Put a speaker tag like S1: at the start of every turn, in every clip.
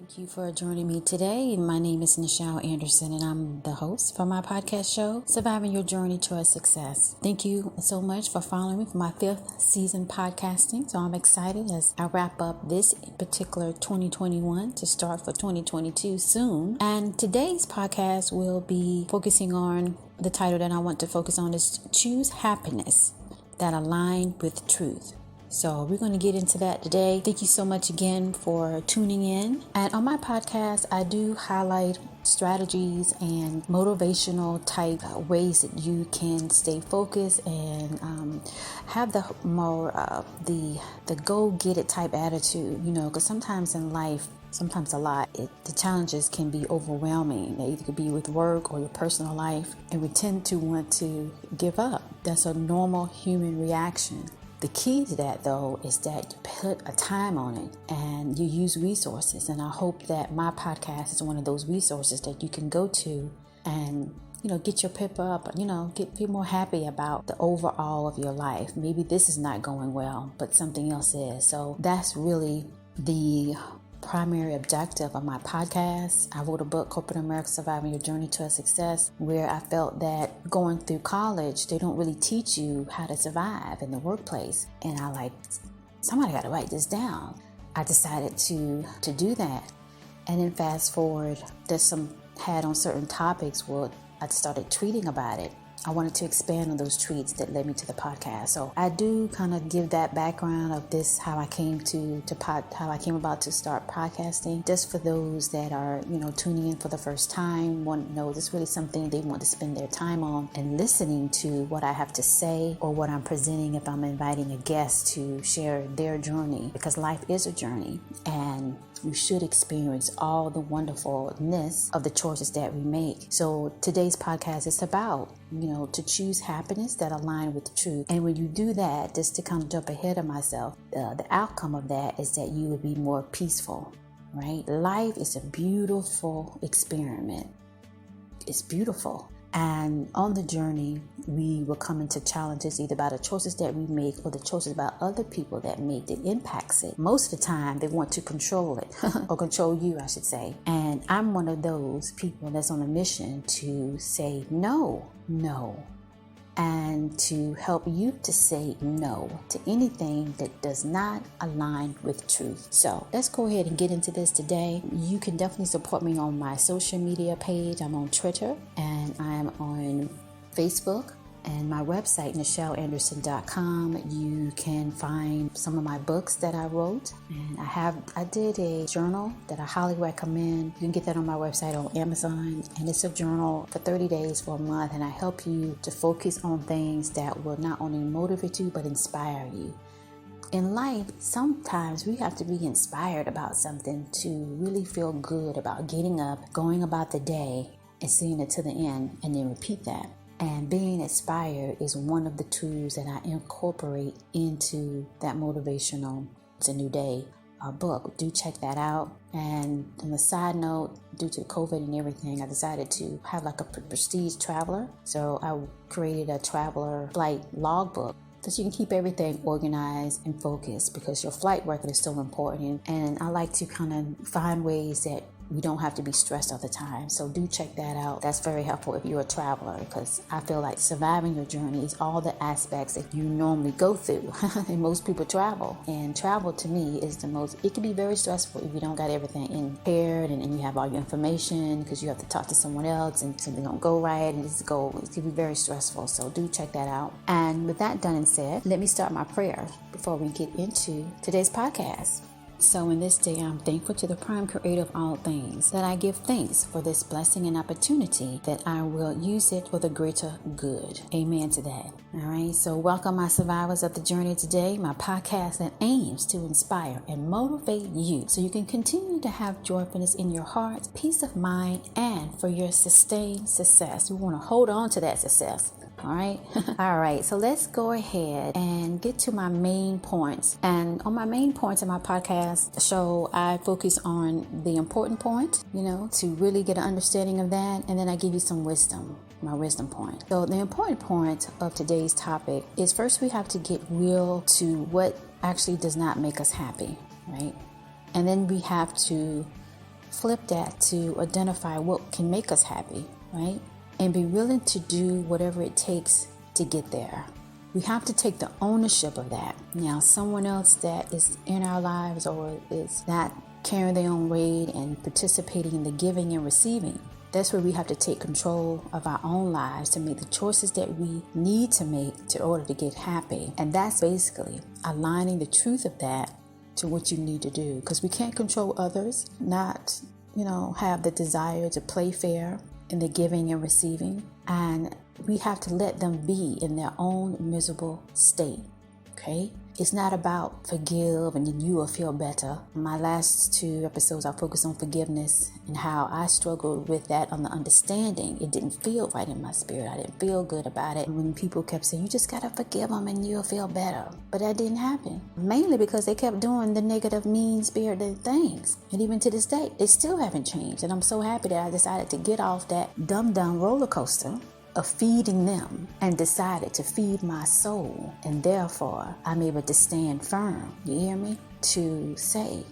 S1: Thank you for joining me today. My name is Nichel Anderson, and I'm the host for my podcast show, Surviving Your Journey Towards Success. Thank you so much for following me for my 5th season podcasting. So I'm excited as I wrap up this particular 2021 to start for 2022 soon. And today's podcast will be focusing on the title that I want to focus on is Choose Happiness That Align with Truth. So we're going to get into that today. Thank you so much again for tuning in. And on my podcast, I do highlight strategies and motivational type ways that you can stay focused and have the more the go get it type attitude, because sometimes in life, sometimes a lot, the challenges can be overwhelming. They either could be with work or your personal life, and we tend to want to give up. That's a normal human reaction. The key to that, though, is that you put a time on it and you use resources. And I hope that my podcast is one of those resources that you can go to and, get your pep up, feel more happy about the overall of your life. Maybe this is not going well, but something else is. So that's really the primary objective of my podcast. I wrote a book, Corporate America, Surviving Your Journey to Success, where I felt that going through college, they don't really teach you how to survive in the workplace. And somebody got to write this down. I decided to do that. And then fast forward, there's some had on certain topics where I started tweeting about it. I wanted to expand on those tweets that led me to the podcast. So I do kind of give that background of this, how I came how I came about to start podcasting, just for those that are, tuning in for the first time, want to know this is really something they want to spend their time on and listening to what I have to say or what I'm presenting if I'm inviting a guest to share their journey, because life is a journey and we should experience all the wonderfulness of the choices that we make. So today's podcast is about, to choose happiness that align with the truth. And when you do that, just to kind of jump ahead of myself, the outcome of that is that you will be more peaceful, right? Life is a beautiful experiment. It's beautiful. And on the journey, we will come into challenges either by the choices that we make or the choices about other people that make that impacts it. Most of the time, they want to control it or control you, I should say. And I'm one of those people that's on a mission to say no, and to help you to say no to anything that does not align with truth. So let's go ahead and get into this today. You can definitely support me on my social media page. I'm on Twitter and I'm on Facebook. And my website, nichelanderson.com, you can find some of my books that I wrote. And I did a journal that I highly recommend. You can get that on my website on Amazon. And it's a journal for 30 days for a month. And I help you to focus on things that will not only motivate you, but inspire you. In life, sometimes we have to be inspired about something to really feel good about getting up, going about the day, and seeing it to the end, and then repeat that. And being inspired is one of the tools that I incorporate into that motivational It's a New Day book. Do check that out. And on a side note, due to COVID and everything, I decided to have like a prestige traveler. So I created a traveler flight logbook, because you can keep everything organized and focused, because your flight record is so important. And I like to kind of find ways that we don't have to be stressed all the time. So do check that out. That's very helpful if you're a traveler, because I feel like surviving your journey is all the aspects that you normally go through. And most people travel. And travel to me is it can be very stressful if you don't got everything prepared and you have all your information, because you have to talk to someone else and something don't go right and it can be very stressful. So do check that out. And with that done and said, let me start my prayer before we get into today's podcast. So in this day, I'm thankful to the prime creator of all things, that I give thanks for this blessing and opportunity, that I will use it for the greater good. Amen to that. All right. So welcome, my survivors of the journey today, my podcast that aims to inspire and motivate you so you can continue to have joyfulness in your heart, peace of mind, and for your sustained success. We want to hold on to that success. All right. All right. So let's go ahead and get to my main points. And on my main points in my podcast show, I focus on the important point, to really get an understanding of that. And then I give you some wisdom, my wisdom point. So the important point of today's topic is, first we have to get real to what actually does not make us happy, right? And then we have to flip that to identify what can make us happy, right? And be willing to do whatever it takes to get there. We have to take the ownership of that. Now, someone else that is in our lives or is not carrying their own weight and participating in the giving and receiving, that's where we have to take control of our own lives to make the choices that we need to make in order to get happy. And that's basically aligning the truth of that to what you need to do. Because we can't control others, not, have the desire to play fair in the giving and receiving. And we have to let them be in their own miserable state. Okay? It's not about forgive and then you will feel better. My last 2 episodes, I focused on forgiveness and how I struggled with that on the understanding. It didn't feel right in my spirit. I didn't feel good about it. When people kept saying, you just got to forgive them and you'll feel better. But that didn't happen. Mainly because they kept doing the negative, mean-spirited things. And even to this day, they still haven't changed. And I'm so happy that I decided to get off that dumb roller coaster of feeding them and decided to feed my soul, and therefore I'm able to stand firm, you hear me, to say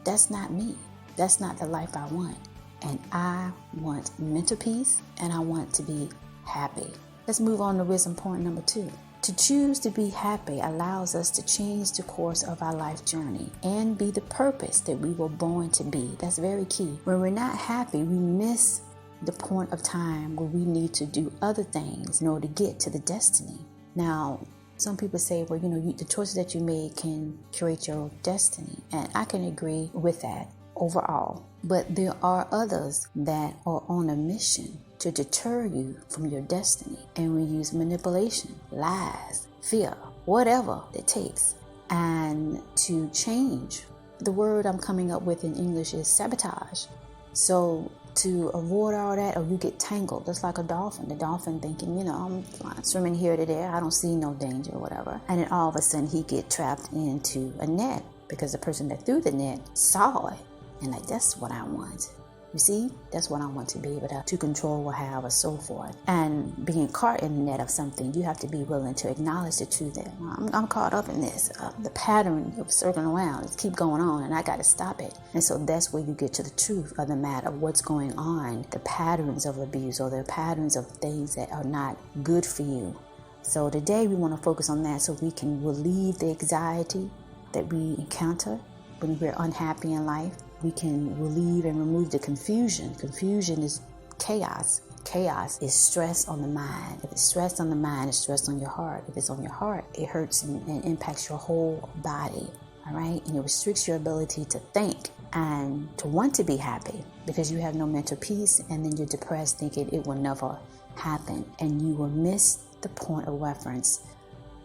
S1: that's not me, that's not the life I want, and I want mental peace and I want to be happy. Let's move on to wisdom point number 2. To choose to be happy allows us to change the course of our life journey and be the purpose that we were born to be. That's very key. When we're not happy, we miss the point of time where we need to do other things in order to get to the destiny. Now, some people say, well, the choices that you made can create your destiny. And I can agree with that overall. But there are others that are on a mission to deter you from your destiny. And we use manipulation, lies, fear, whatever it takes. And to change, the word I'm coming up with in English is sabotage. So to avoid all that, or you get tangled, just like a dolphin. The dolphin thinking, I'm flying, swimming here to there, I don't see no danger or whatever. And then all of a sudden he get trapped into a net because the person that threw the net saw it and that's what I want. You see, that's what I want to be able to control or have or so forth. And being caught in the net of something, you have to be willing to acknowledge the truth that I'm caught up in this. The pattern of circling around, it keep going on and I got to stop it. And so that's where you get to the truth of the matter, what's going on, the patterns of abuse or the patterns of things that are not good for you. So today we want to focus on that so we can relieve the anxiety that we encounter when we're unhappy in life. We can relieve and remove the confusion. Confusion is chaos. Chaos is stress on the mind. If it's stress on the mind, it's stress on your heart. If it's on your heart, it hurts and impacts your whole body. All right? And it restricts your ability to think and to want to be happy because you have no mental peace, and then you're depressed thinking it will never happen. And you will miss the point of reference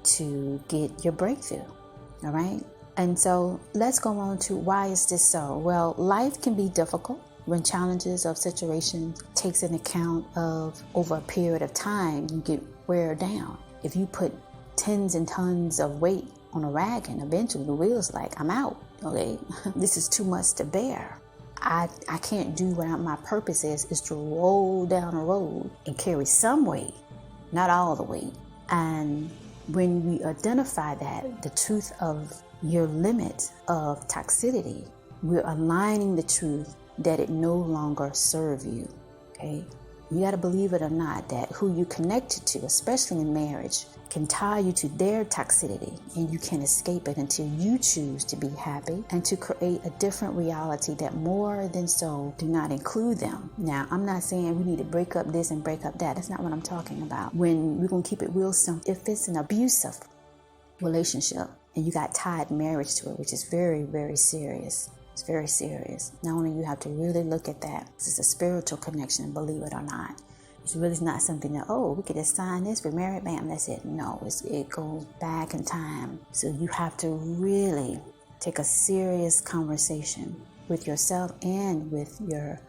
S1: to get your breakthrough. All right? And so let's go on to why is this so? Well, life can be difficult when challenges of situations takes an account of over a period of time, you get wear down. If you put tons and tons of weight on a wagon, eventually the wheel's like, I'm out, okay? This is too much to bear. I can't do what my purpose is to roll down the road and carry some weight, not all the weight. And when we identify that, the truth of your limit of toxicity, we're aligning the truth that it no longer serves you, okay? You got to believe it or not that who you connected to, especially in marriage, can tie you to their toxicity, and you can't escape it until you choose to be happy and to create a different reality that more than so do not include them. Now, I'm not saying we need to break up this and break up that. That's not what I'm talking about. When we're going to keep it real simple, if it's an abusive relationship and you got tied marriage to it, which is very, very serious. It's very serious. Not only you have to really look at that, it's a spiritual connection, believe it or not. It's really not something that, we could just sign this, we're married, bam, that's it. No, it goes back in time. So you have to really take a serious conversation with yourself and with your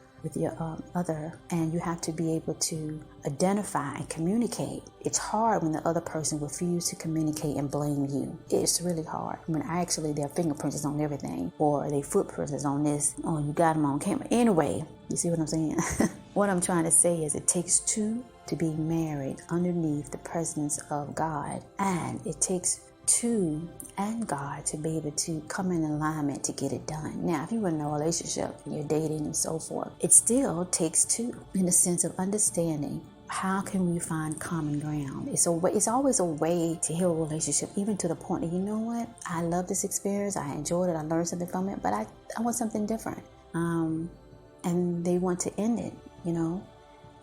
S1: other, and you have to be able to identify and communicate. It's hard when the other person refuses to communicate and blame you. It's really hard. When actually their fingerprints is on everything, or their footprints is on this. Oh, you got them on camera. Anyway, you see what I'm saying? What I'm trying to say is it takes two to be married underneath the presence of God, and it takes two and God to be able to come in alignment to get it done. Now, if you're in a relationship and you're dating and so forth, it still takes two in the sense of understanding how can we find common ground. It's always a way to heal a relationship, even to the point that, you know what, I love this experience, I enjoyed it, I learned something from it, but I want something different. And they want to end it,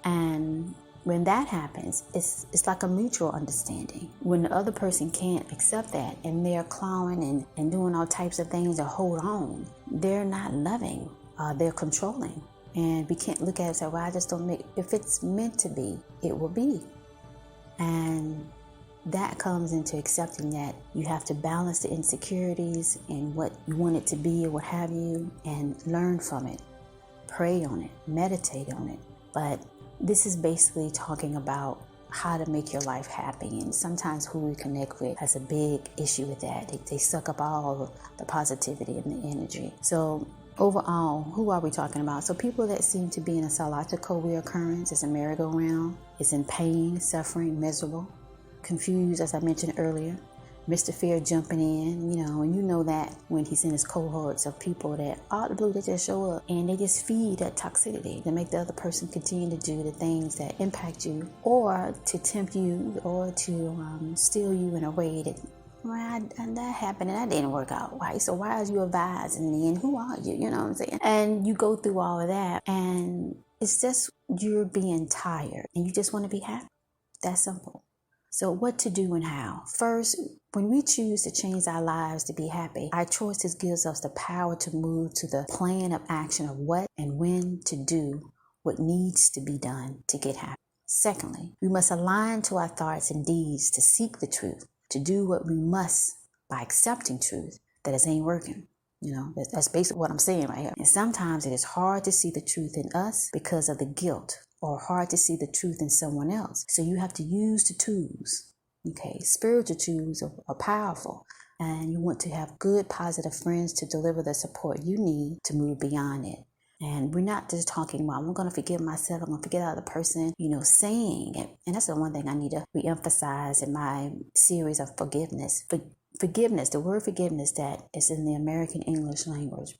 S1: and when that happens, it's like a mutual understanding. When the other person can't accept that and they're clawing and doing all types of things to hold on, they're not loving, they're controlling. And we can't look at it and say, well, I just don't make, if it's meant to be, it will be. And that comes into accepting that you have to balance the insecurities and what you want it to be or what have you, and learn from it, pray on it, meditate on it. But this is basically talking about how to make your life happy. And sometimes who we connect with has a big issue with that. They suck up all the positivity and the energy. So overall, who are we talking about? So people that seem to be in a psychological reoccurrence, it's a merry-go-round, it's in pain, suffering, miserable, confused, as I mentioned earlier, Mr. Fear jumping in, and you know that when he's in his cohorts of people that out of the blue, they just show up and they just feed that toxicity to make the other person continue to do the things that impact you, or to tempt you, or to steal you in a way that, and that happened and that didn't work out. Right? So why are you advising me, and who are you? You know what I'm saying? And you go through all of that, and it's just you're being tired and you just want to be happy. That's simple. So what to do and how? First, when we choose to change our lives to be happy, our choices gives us the power to move to the plan of action of what and when to do what needs to be done to get happy. Secondly, we must align to our thoughts and deeds to seek the truth, to do what we must by accepting truth that it ain't working. That's basically what I'm saying right here. And sometimes it is hard to see the truth in us because of the guilt, or hard to see the truth in someone else. So you have to use the tools. Okay, spiritual tools are powerful, and you want to have good, positive friends to deliver the support you need to move beyond it. And we're not just talking about, I'm going to forgive myself, I'm going to forget the other person, saying it. And that's the one thing I need to re-emphasize in my series of forgiveness. Forgiveness, the word forgiveness that is in the American English language,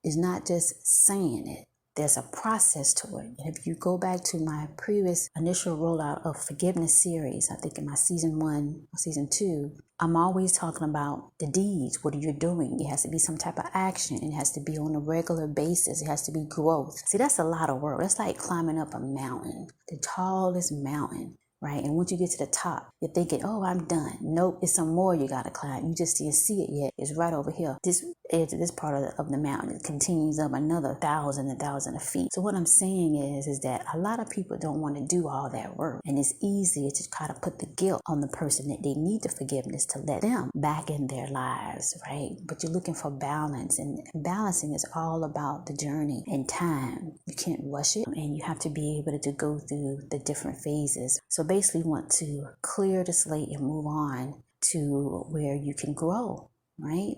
S1: is not just saying it. There's a process to it. And if you go back to my previous initial rollout of forgiveness series, I think in my season 1 or season 2, I'm always talking about the deeds. What are you doing? It has to be some type of action. It has to be on a regular basis. It has to be growth. See, that's a lot of work. That's like climbing up a mountain, the tallest mountain. Right? And once you get to the top, you're thinking, oh, I'm done. Nope, it's some more you got to climb. You just didn't see it yet. It's right over here. This edge of this part of the mountain, it continues up another 1,000 of feet. So what I'm saying is that a lot of people don't want to do all that work. And it's easy to try to put the guilt on the person that they need the forgiveness to let them back in their lives, right? But you're looking for balance. And balancing is all about the journey and time. You can't rush it. And you have to be able to go through the different phases. So basically want to clear the slate and move on to where you can grow, right?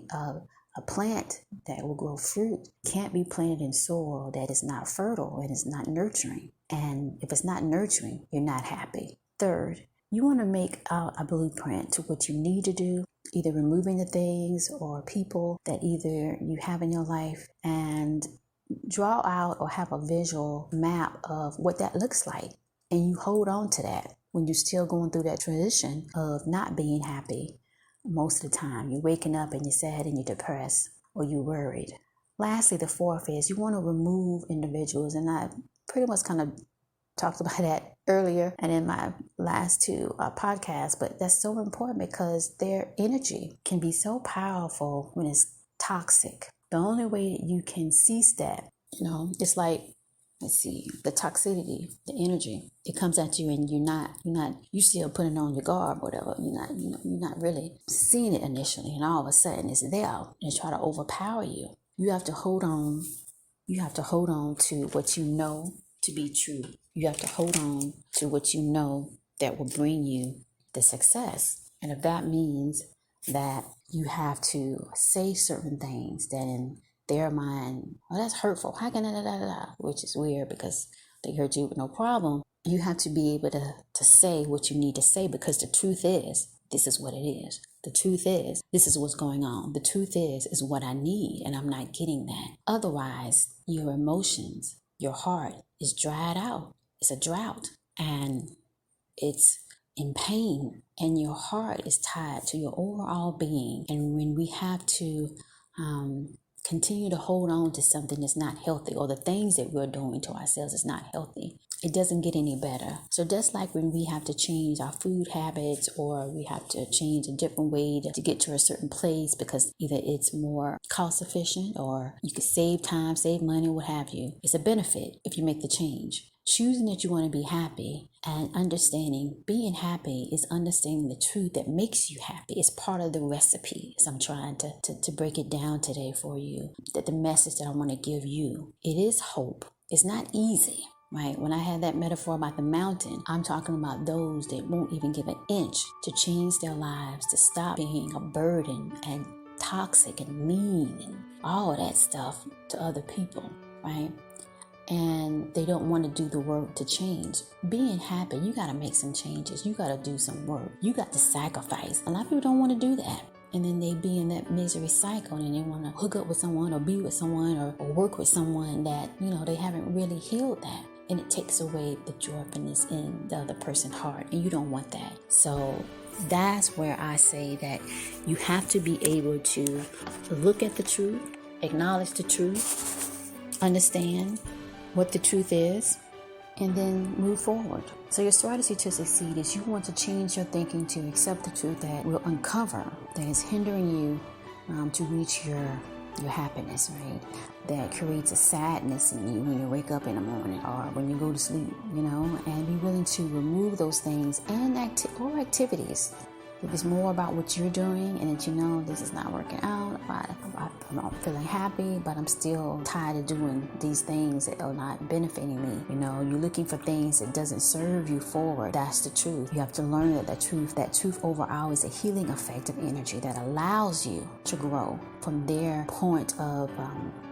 S1: A plant that will grow fruit can't be planted in soil that is not fertile and is not nurturing. And if it's not nurturing, you're not happy. Third, you want to make a blueprint to what you need to do, either removing the things or people that either you have in your life, and draw out or have a visual map of what that looks like. And you hold on to that when you're still going through that transition of not being happy. Most of the time, you're waking up and you're sad and you're depressed or you're worried. Lastly, the fourth is you want to remove individuals. And I pretty much kind of talked about that earlier and in my last 2 podcasts. But that's so important because their energy can be so powerful when it's toxic. The only way that you can cease that, it's like, the toxicity, the energy, it comes at you and you still putting on your garb, whatever. You're not really seeing it initially, and all of a sudden it's there and try to overpower you. You have to hold on. You have to hold on to what you know to be true. You have to hold on to what you know that will bring you the success. And if that means that you have to say certain things that in their mind, well, that's hurtful. How can which is weird because they hurt you with no problem. You have to be able to say what you need to say, because the truth is, this is what it is. The truth is, this is what's going on. The truth is what I need, and I'm not getting that. Otherwise, your emotions, your heart is dried out. It's a drought, and it's in pain, and your heart is tied to your overall being. And when we have to continue to hold on to something that's not healthy, or the things that we're doing to ourselves is not healthy, it doesn't get any better. So just like when we have to change our food habits, or we have to change a different way to get to a certain place because either it's more cost efficient, or you could save time, save money, what have you. It's a benefit if you make the change. Choosing that you want to be happy, and understanding being happy is understanding the truth that makes you happy. It's part of the recipe. So I'm trying to break it down today for you, that the message that I want to give you, it is hope. It's not easy, right? When I had that metaphor about the mountain, I'm talking about those that won't even give an inch to change their lives, to stop being a burden and toxic and mean and all of that stuff to other people, right? And they don't want to do the work to change. Being happy, you got to make some changes. You got to do some work. You got to sacrifice. A lot of people don't want to do that. And then they be in that misery cycle, and they want to hook up with someone, or be with someone, or work with someone that, they haven't really healed that. And it takes away the joyfulness in the other person's heart. And you don't want that. So that's where I say that you have to be able to look at the truth, acknowledge the truth, understand what the truth is, and then move forward. So your strategy to succeed is you want to change your thinking to accept the truth that will uncover, that is hindering you to reach your happiness, right? That creates a sadness in you when you wake up in the morning, or when you go to sleep, and be willing to remove those things and activities. If it's more about what you're doing, and that this is not working out, I'm not feeling happy, but I'm still tired of doing these things that are not benefiting me. You're looking for things that doesn't serve you forward. That's the truth. You have to learn that that truth overall is a healing effect of energy that allows you to grow from their point of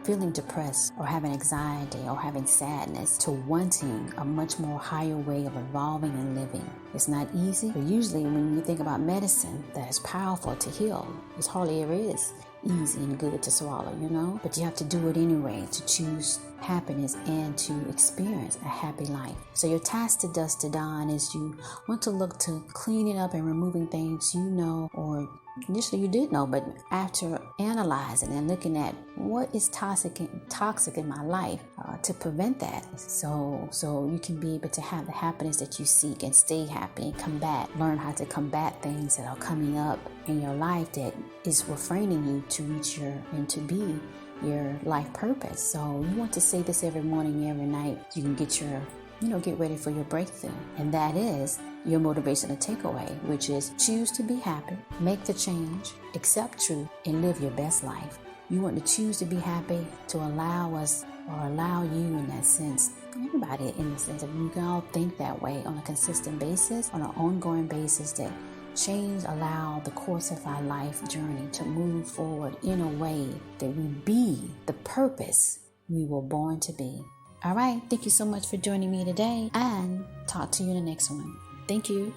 S1: feeling depressed, or having anxiety, or having sadness, to wanting a much more higher way of evolving and living. It's not easy, but usually when you think about medicine that is powerful to heal, it hardly ever is easy and good to swallow, but you have to do it anyway, to choose happiness and to experience a happy life. So your task to dusk to dawn is you want to look to cleaning up and removing things or initially you did know, but after analyzing and looking at what is toxic in my life, to prevent that, so you can be able to have the happiness that you seek and stay happy and learn how to combat things that are coming up in your life that is refraining you to reach and to be your life purpose. So you want to say this every morning, every night. You can get get ready for your breakthrough. And that is your motivational takeaway, which is choose to be happy, make the change, accept truth, and live your best life. You want to choose to be happy, to allow you in that sense, everybody in the sense of, you can all think that way on a consistent basis, on an ongoing basis, that change allow the course of our life journey to move forward in a way that we be the purpose we were born to be. All right. Thank you so much for joining me today, and talk to you in the next one. Thank you.